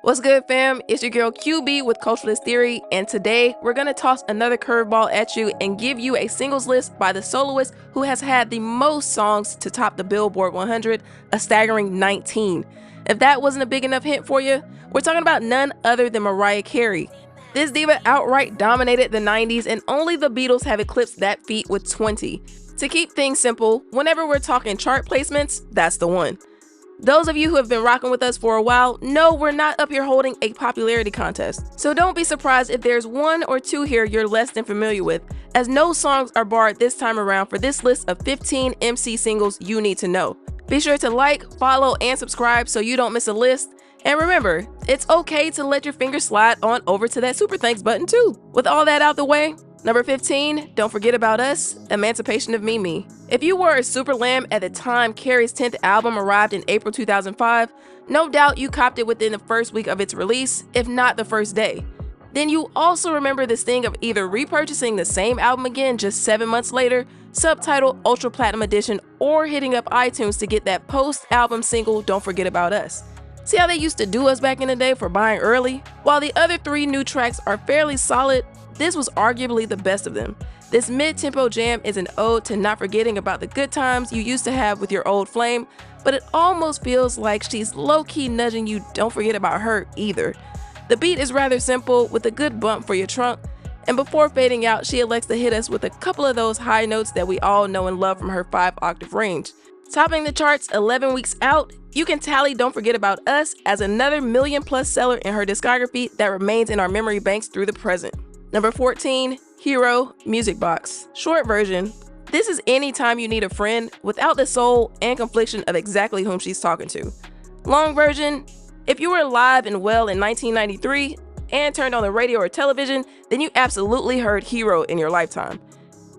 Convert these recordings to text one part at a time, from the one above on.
What's good, fam? It's your girl QB with Culturalist Theory, and today we're gonna toss another curveball at you and give you a singles list by the soloist who has had the most songs to top the Billboard 100, a staggering 19. If that wasn't a big enough hint for you, we're talking about none other than Mariah Carey. This diva outright dominated the 90s, and only the Beatles have eclipsed that feat with 20. To keep things simple, whenever we're talking chart placements, that's the one. Those of you who have been rocking with us for a while know we're not up here holding a popularity contest. So don't be surprised if there's one or two here you're less than familiar with, as no songs are barred this time around for this list of 15 MC singles you need to know. Be sure to like, follow, and subscribe so you don't miss a list. And remember, it's okay to let your fingers slide on over to that super thanks button too. With all that out the way, number 15, Don't Forget About Us, Emancipation of Mimi. If you were a super lamb at the time Carey's 10th album arrived in April 2005, no doubt you copped it within the first week of its release, if not the first day. Then you also remember this thing of either repurchasing the same album again just 7 months later, subtitled Ultra Platinum Edition, or hitting up iTunes to get that post-album single Don't Forget About Us. See how they used to do us back in the day for buying early? While the other three new tracks are fairly solid, this was arguably the best of them. This mid-tempo jam is an ode to not forgetting about the good times you used to have with your old flame, but it almost feels like she's low-key nudging you don't forget about her either. The beat is rather simple with a good bump for your trunk, and before fading out, she elects to hit us with a couple of those high notes that we all know and love from her 5-octave range. Topping the charts 11 weeks out, you can tally Don't Forget About Us as another million-plus seller in her discography that remains in our memory banks through the present. Number 14, Hero, Music Box. Short version, this is anytime you need a friend without the soul and confliction of exactly whom she's talking to. Long version, if you were alive and well in 1993 and turned on the radio or television, then you absolutely heard Hero in your lifetime.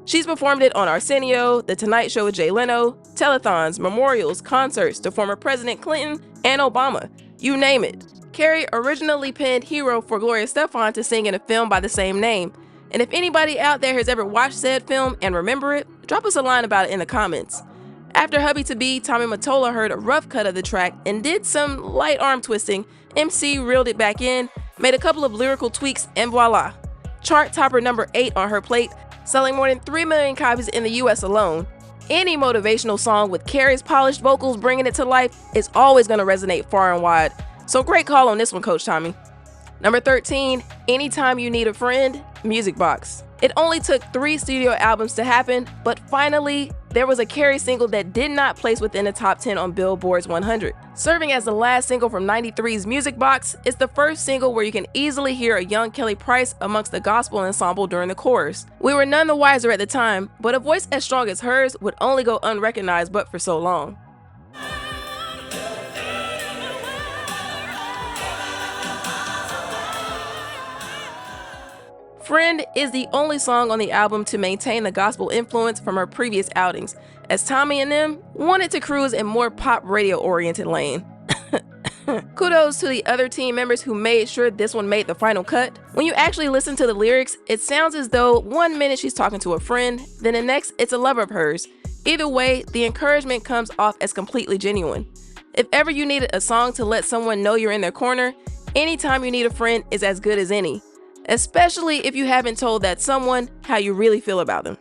She's performed it on Arsenio, The Tonight Show with Jay Leno, telethons, memorials, concerts to former President Clinton and Obama, you name it. Carey originally penned Hero for Gloria Estefan to sing in a film by the same name. And if anybody out there has ever watched said film and remember it, drop us a line about it in the comments. After hubby-to-be Tommy Mottola heard a rough cut of the track and did some light arm twisting, MC reeled it back in, made a couple of lyrical tweaks, and voila. Chart topper number 8 on her plate, selling more than 3 million copies in the US alone. Any motivational song with Carey's polished vocals bringing it to life is always going to resonate far and wide. So great call on this one, Coach Tommy. Number 13, Anytime You Need a Friend, Music Box. It only took 3 studio albums to happen, but finally, there was a Carey single that did not place within the top 10 on Billboard's 100. Serving as the last single from 93's Music Box, it's the first single where you can easily hear a young Kelly Price amongst the gospel ensemble during the chorus. We were none the wiser at the time, but a voice as strong as hers would only go unrecognized but for so long. Friend is the only song on the album to maintain the gospel influence from her previous outings, as Tommy and them wanted to cruise in more pop radio-oriented lane. Kudos to the other team members who made sure this one made the final cut. When you actually listen to the lyrics, it sounds as though one minute she's talking to a friend, then the next it's a lover of hers. Either way, the encouragement comes off as completely genuine. If ever you needed a song to let someone know you're in their corner, Anytime You Need a Friend is as good as any. Especially if you haven't told that someone how you really feel about them.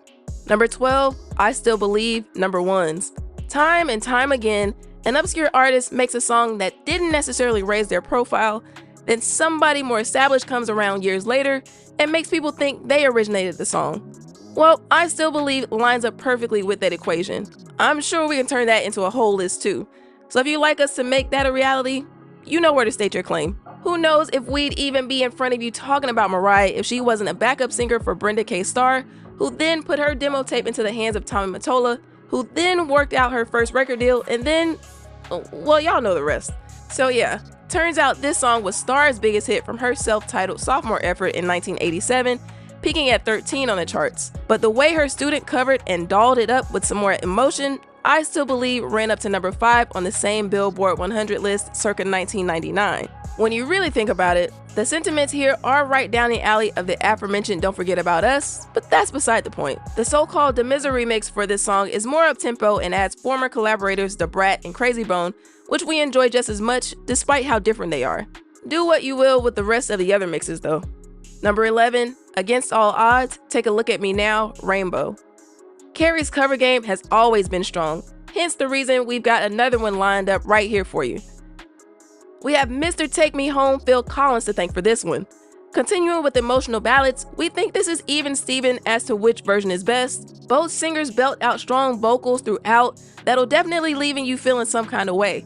Number 12, I Still Believe, number 1s. Time and time again, an obscure artist makes a song that didn't necessarily raise their profile, then somebody more established comes around years later and makes people think they originated the song. Well, I Still Believe lines up perfectly with that equation. I'm sure we can turn that into a whole list too. So if you'd like us to make that a reality, you know where to state your claim. Who knows if we'd even be in front of you talking about Mariah if she wasn't a backup singer for Brenda K. Starr, who then put her demo tape into the hands of Tommy Mottola, who then worked out her first record deal, and then, well, y'all know the rest. So yeah, turns out this song was Starr's biggest hit from her self-titled sophomore effort in 1987, peaking at 13 on the charts. But the way her student covered and dolled it up with some more emotion, I Still Believe ran up to number 5 on the same Billboard 100 list circa 1999. When you really think about it, the sentiments here are right down the alley of the aforementioned Don't Forget About Us, but that's beside the point. The so-called The Misery remix for this song is more up-tempo and adds former collaborators Da Brat and Crazy Bone, which we enjoy just as much despite how different they are. Do what you will with the rest of the other mixes though. Number 11, Against All Odds, Take a Look at Me Now, Rainbow. Carey's cover game has always been strong, hence the reason we've got another one lined up right here for you. We have Mr. Take Me Home Phil Collins to thank for this one. Continuing with emotional ballads, we think this is even Steven as to which version is best. Both singers belt out strong vocals throughout that'll definitely leaving you feeling some kind of way.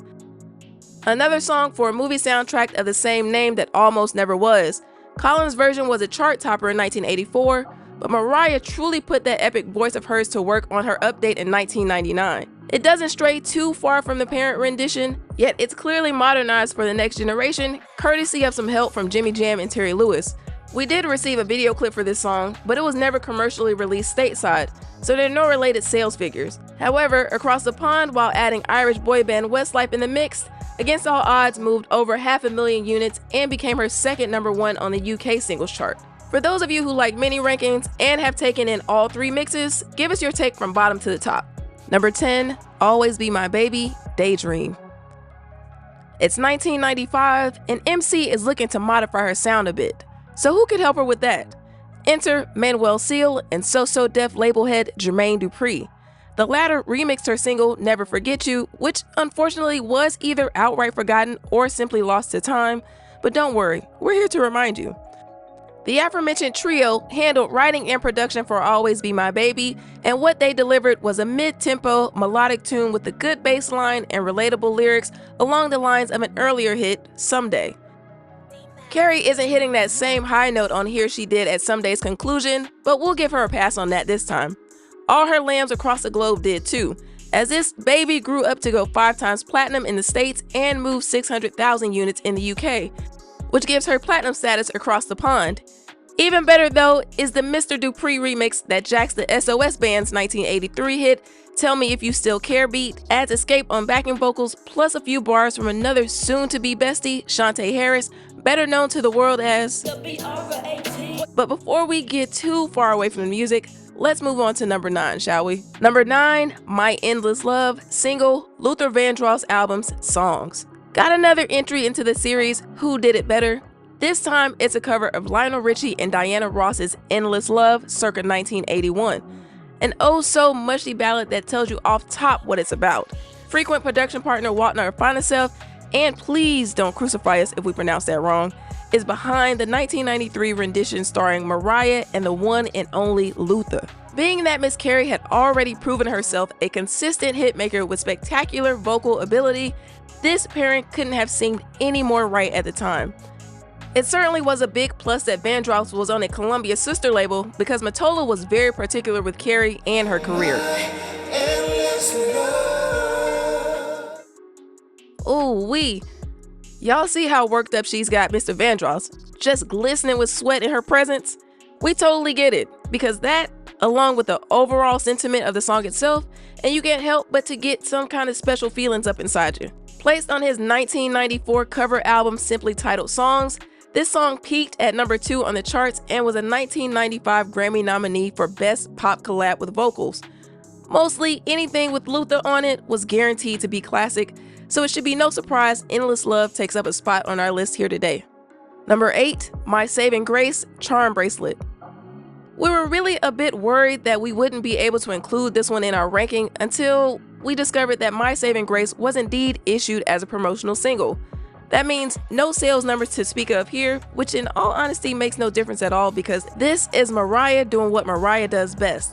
Another song for a movie soundtrack of the same name that almost never was. Collins' version was a chart topper in 1984, but Mariah truly put that epic voice of hers to work on her update in 1999. It doesn't stray too far from the parent rendition, yet it's clearly modernized for the next generation, courtesy of some help from Jimmy Jam and Terry Lewis. We did receive a video clip for this song, but it was never commercially released stateside, so there are no related sales figures. However, across the pond, while adding Irish boy band Westlife in the mix, Against All Odds moved over 500,000 units and became her second #1 on the UK singles chart. For those of you who like mini rankings and have taken in all 3 mixes, give us your take from bottom to the top. Number 10, Always Be My Baby, Daydream. It's 1995 and MC is looking to modify her sound a bit, so who could help her with that? Enter Manuel Seal and So Def label head Jermaine Dupri. The latter remixed her single Never Forget You, which unfortunately was either outright forgotten or simply lost to time, but don't worry, we're here to remind you. The aforementioned trio handled writing and production for Always Be My Baby, and what they delivered was a mid-tempo, melodic tune with a good bass line and relatable lyrics along the lines of an earlier hit, Someday. Carey isn't hitting that same high note on here she did at Someday's conclusion, but we'll give her a pass on that this time. All her lambs across the globe did too, as this baby grew up to go 5 times platinum in the States and moved 600,000 units in the UK, which gives her platinum status across the pond. Even better though is the Mr. Dupree remix that jacks the SOS Band's 1983 hit Tell Me If You Still Care beat, adds Escape on backing vocals, plus a few bars from another soon-to-be bestie, Shantae Harris, better known to the world as... But before we get too far away from the music, let's move on to number 9, shall we? Number 9, My Endless Love, single, Luther Vandross album's Songs. Got another entry into the series Who Did It Better? This time, it's a cover of Lionel Richie and Diana Ross's Endless Love, circa 1981. An oh-so-mushy ballad that tells you off top what it's about. Frequent production partner Waldner Afanasieff, and please don't crucify us if we pronounce that wrong, is behind the 1993 rendition starring Mariah and the one and only Luther. Being that Miss Carey had already proven herself a consistent hitmaker with spectacular vocal ability, this pairing couldn't have seemed any more right at the time. It certainly was a big plus that Vandross was on a Columbia sister label, because Mottola was very particular with Carey and her career. Ooh-wee. Y'all see how worked up she's got Mr. Vandross, just glistening with sweat in her presence? We totally get it, because that, along with the overall sentiment of the song itself, and you can't help but to get some kind of special feelings up inside you. Placed on his 1994 cover album simply titled Songs, this song peaked at number 2 on the charts and was a 1995 Grammy nominee for Best Pop Collab with Vocals. Mostly anything with Luther on it was guaranteed to be classic, so it should be no surprise Endless Love takes up a spot on our list here today. Number 8, My Saving Grace, Charm Bracelet. We were really a bit worried that we wouldn't be able to include this one in our ranking until we discovered that My Saving Grace was indeed issued as a promotional single. That means no sales numbers to speak of here, which in all honesty makes no difference at all, because this is Mariah doing what Mariah does best.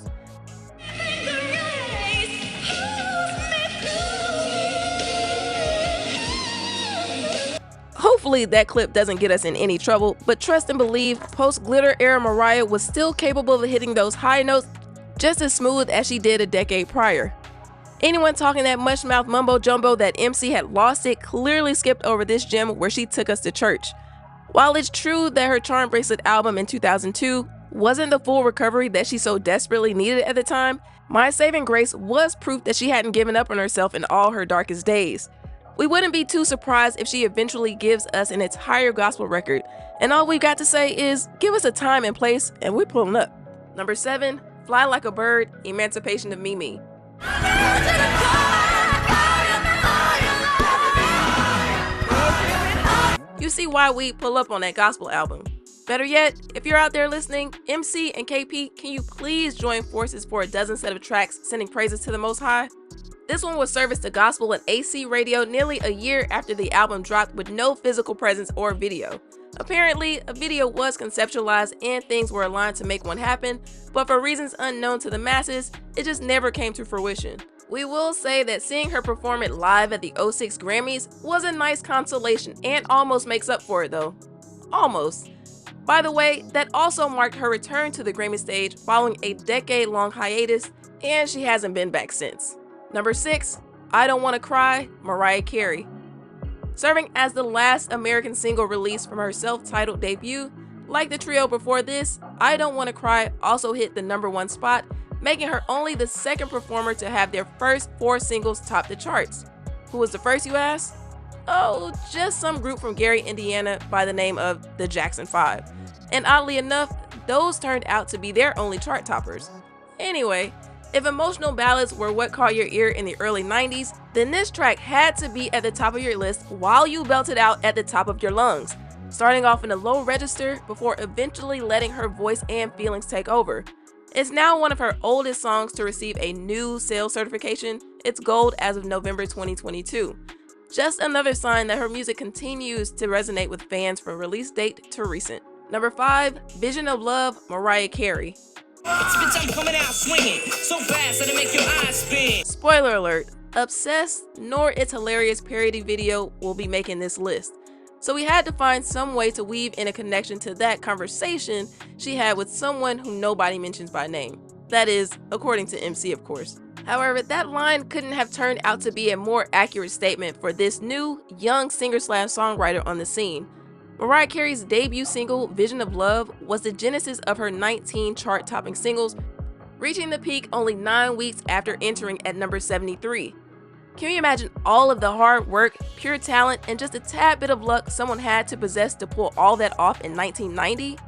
Hopefully that clip doesn't get us in any trouble, but trust and believe, post-glitter era Mariah was still capable of hitting those high notes just as smooth as she did a decade prior. Anyone talking that mush-mouth mumbo-jumbo that MC had lost it clearly skipped over this gem where she took us to church. While it's true that her Charm Bracelet album in 2002 wasn't the full recovery that she so desperately needed at the time, My Saving Grace was proof that she hadn't given up on herself in all her darkest days. We wouldn't be too surprised if she eventually gives us an entire gospel record, and all we've got to say is, give us a time and place, and we're pulling up. Number 7, Fly Like a Bird, Emancipation of Mimi. you see why we pull up on that gospel album. Better yet, if you're out there listening, MC and KP, can you please join forces for a dozen set of tracks sending praises to the Most High? This one was serviced to gospel and AC radio nearly a year after the album dropped with no physical presence or video. Apparently, a video was conceptualized and things were aligned to make one happen, but for reasons unknown to the masses, it just never came to fruition. We will say that seeing her perform it live at the '06 Grammys was a nice consolation and almost makes up for it though. Almost. By the way, that also marked her return to the Grammy stage following a decade-long hiatus, and she hasn't been back since. Number 6, I Don't Wanna Cry, Mariah Carey. Serving as the last American single released from her self-titled debut, like the trio before this, I Don't Wanna Cry also hit the #1 spot, making her only the second performer to have their first 4 singles top the charts. Who was the first, you ask? Oh, just some group from Gary, Indiana by the name of the Jackson 5. And oddly enough, those turned out to be their only chart toppers. Anyway, if emotional ballads were what caught your ear in the early 90s, then this track had to be at the top of your list while you belted out at the top of your lungs, starting off in a low register before eventually letting her voice and feelings take over. It's now one of her oldest songs to receive a new sales certification. It's gold as of November 2022. Just another sign that her music continues to resonate with fans from release date to recent. Number 5, Vision of Love, Mariah Carey. I'm coming out swinging so fast that it make your eyes spin. Spoiler alert, Obsessed nor its hilarious parody video will be making this list. So we had to find some way to weave in a connection to that conversation she had with someone who nobody mentions by name. That is, according to MC, of course. However, that line couldn't have turned out to be a more accurate statement for this new, young singer-slash-songwriter on the scene. Mariah Carey's debut single, Vision of Love, was the genesis of her 19 chart-topping singles, reaching the peak only 9 weeks after entering at number 73. Can you imagine all of the hard work, pure talent, and just a tad bit of luck someone had to possess to pull all that off in 1990?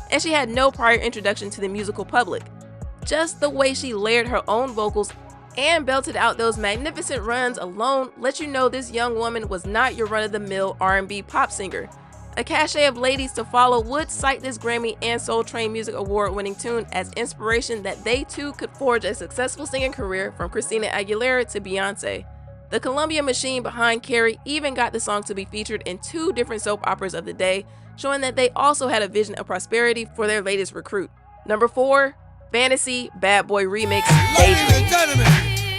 And she had no prior introduction to the musical public. Just the way she layered her own vocals and belted out those magnificent runs alone let you know this young woman was not your run-of-the-mill R&B pop singer. A cachet of ladies to follow would cite this Grammy and Soul Train Music Award-winning tune as inspiration that they too could forge a successful singing career from Christina Aguilera to Beyonce. The Columbia machine behind Carey even got the song to be featured in 2 different soap operas of the day, showing that they also had a vision of prosperity for their latest recruit. Number 4, Fantasy Bad Boy Remix, Ladies and gentlemen,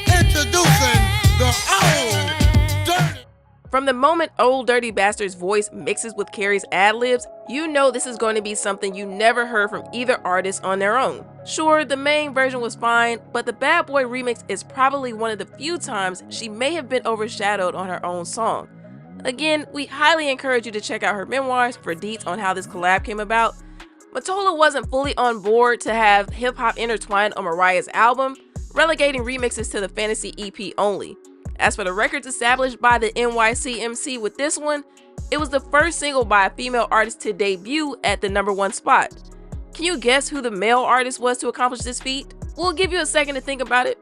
introducing the Old Dirty. From the moment Old Dirty Bastard's voice mixes with Carey's ad-libs, you know this is going to be something you never heard from either artist on their own. Sure, the main version was fine, but the Bad Boy remix is probably one of the few times she may have been overshadowed on her own song. Again, we highly encourage you to check out her memoirs for deets on how this collab came about. Mottola wasn't fully on board to have hip-hop intertwined on Mariah's album, relegating remixes to the Fantasy EP only. As for the records established by the NYC MC with this one, it was the first single by a female artist to debut at the #1 spot. Can you guess who the male artist was to accomplish this feat? We'll give you a second to think about it.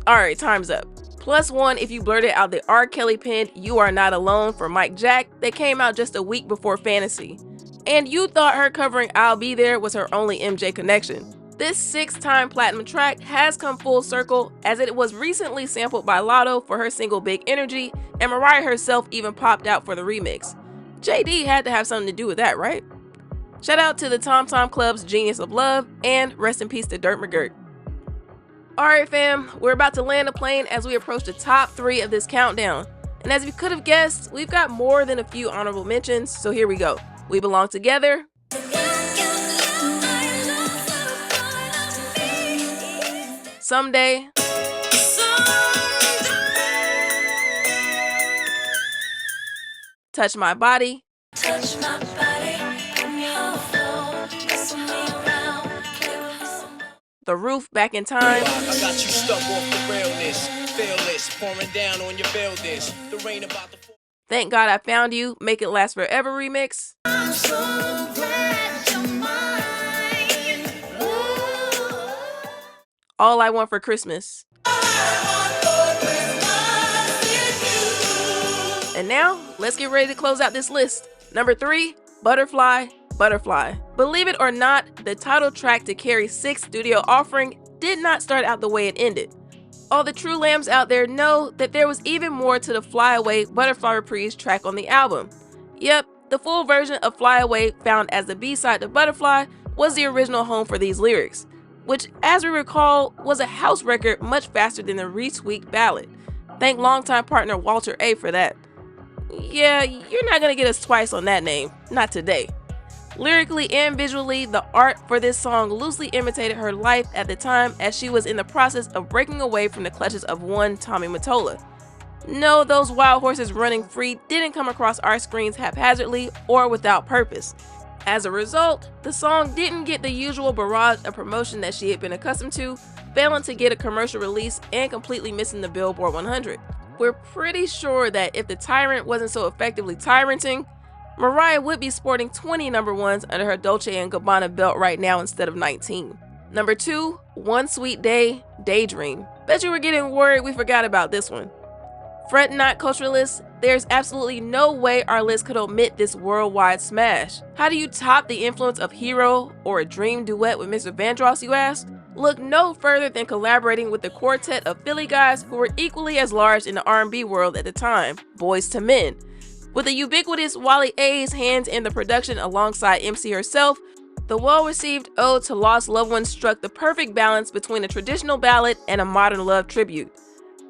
Alright, time's up. +1 if you blurted out the R. Kelly penned You Are Not Alone for Mike Jack that came out just a week before Fantasy. And you thought her covering I'll Be There was her only MJ connection. This 6-time platinum track has come full circle as it was recently sampled by Lotto for her single Big Energy, and Mariah herself even popped out for the remix. JD had to have something to do with that, right? Shout out to the Tom Tom Club's Genius of Love, and rest in peace to Dirt McGirt. Alright fam, we're about to land the plane as we approach the top 3 of this countdown. And as you could have guessed, we've got more than a few honorable mentions, so here we go. We Belong Together, Someday, Touch My Body, The Roof, Back in Time, I got you stuck off the realness, fearless, pouring down on your buildings. The rain about to fall. Thank God I Found You, Make It Last Forever remix, I'm so glad you're mine. Ooh. All I Want for Christmas. And now, let's get ready to close out this list. Number 3, Butterfly, Butterfly. Believe it or not, the title track to Carey's 6th studio offering did not start out the way it ended. All the true lambs out there know that there was even more to the Fly Away Butterfly Reprise track on the album. Yep, the full version of Fly Away, found as the B-side to Butterfly, was the original home for these lyrics, which, as we recall, was a house record much faster than the retweaked ballad. Thank longtime partner Walter A for that. Yeah, you're not gonna get us twice on that name, not today. Lyrically and visually, the art for this song loosely imitated her life at the time, as she was in the process of breaking away from the clutches of one Tommy Mottola. No, those wild horses running free didn't come across our screens haphazardly or without purpose. As a result, the song didn't get the usual barrage of promotion that she had been accustomed to, failing to get a commercial release and completely missing the Billboard 100. We're pretty sure that if the tyrant wasn't so effectively tyranting, Mariah would be sporting 20 number ones under her Dolce & Gabbana belt right now instead of 19. Number 2, One Sweet Day, Daydream. Bet you were getting worried we forgot about this one. Fret not, culturalists, there's absolutely no way our list could omit this worldwide smash. How do you top the influence of Hero or a dream duet with Mr. Vandross, you ask? Look no further than collaborating with the quartet of Philly guys who were equally as large in the R&B world at the time, Boyz II Men. With the ubiquitous Wally A's hands in the production alongside MC herself, the well-received ode to lost loved ones struck the perfect balance between a traditional ballad and a modern love tribute.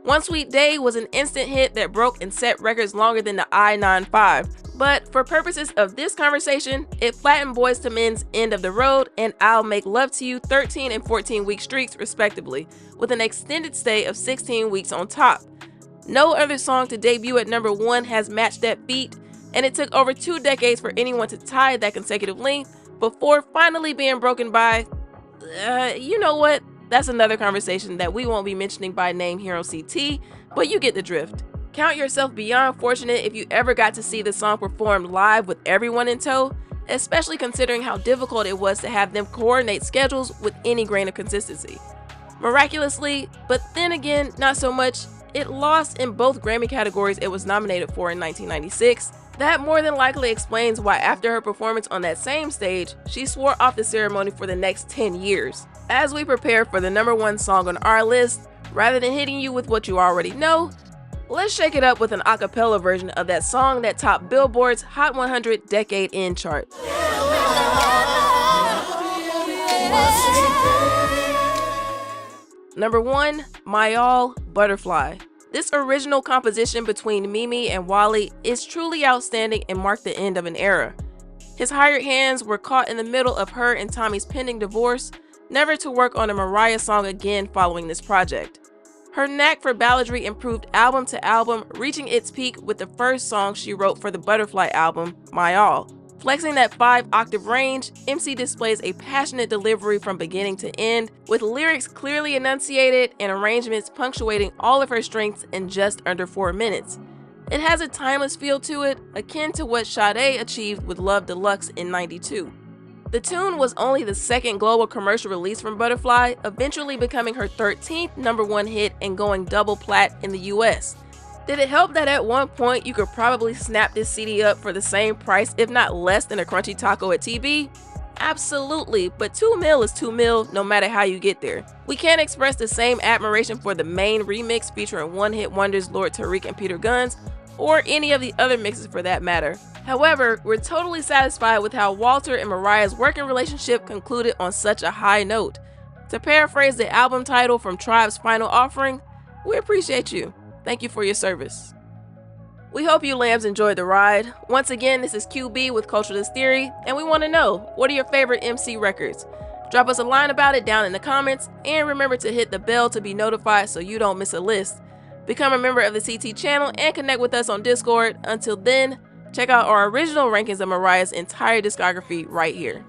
One Sweet Day was an instant hit that broke and set records longer than the I-95, but for purposes of this conversation, it flattened Boyz II Men's End of the Road and I'll Make Love to You 13 and 14-week streaks respectively, with an extended stay of 16 weeks on top. No other song to debut at number 1 has matched that feat, and it took over 2 decades for anyone to tie that consecutive length before finally being broken by, you know what? That's another conversation that we won't be mentioning by name here on CT, but you get the drift. Count yourself beyond fortunate if you ever got to see the song performed live with everyone in tow, especially considering how difficult it was to have them coordinate schedules with any grain of consistency. Miraculously, but then again, not so much, it lost in both Grammy categories it was nominated for in 1996. That more than likely explains why after her performance on that same stage, she swore off the ceremony for the next 10 years. As we prepare for the number 1 song on our list, rather than hitting you with what you already know, let's shake it up with an a cappella version of that song that topped Billboard's Hot 100 Decade End chart. Number 1, My All, Butterfly. This original composition between Mimi and Wally is truly outstanding and marked the end of an era. His hired hands were caught in the middle of her and Tommy's pending divorce, never to work on a Mariah song again following this project. Her knack for balladry improved album to album, reaching its peak with the first song she wrote for the Butterfly album, My All. Flexing that 5-octave range, MC displays a passionate delivery from beginning to end, with lyrics clearly enunciated and arrangements punctuating all of her strengths in just under 4 minutes. It has a timeless feel to it, akin to what Sade achieved with Love Deluxe in '92. The tune was only the 2nd global commercial release from Butterfly, eventually becoming her 13th number 1 hit and going double plat in the US. Did it help that at one point you could probably snap this CD up for the same price, if not less, than a crunchy taco at TB? Absolutely, but $2 mil is $2 mil no matter how you get there. We can't express the same admiration for the main remix featuring one-hit wonders Lord Tariq and Peter Guns, or any of the other mixes for that matter. However, we're totally satisfied with how Walter and Mariah's working relationship concluded on such a high note. To paraphrase the album title from Tribe's final offering, we appreciate you. Thank you for your service. We hope you lambs enjoyed the ride. Once again, this is QB with Culturalist Theory, and we want to know, what are your favorite MC records? Drop us a line about it down in the comments, and remember to hit the bell to be notified so you don't miss a list. Become a member of the CT channel and connect with us on Discord. Until then, check out our original rankings of Mariah's entire discography right here.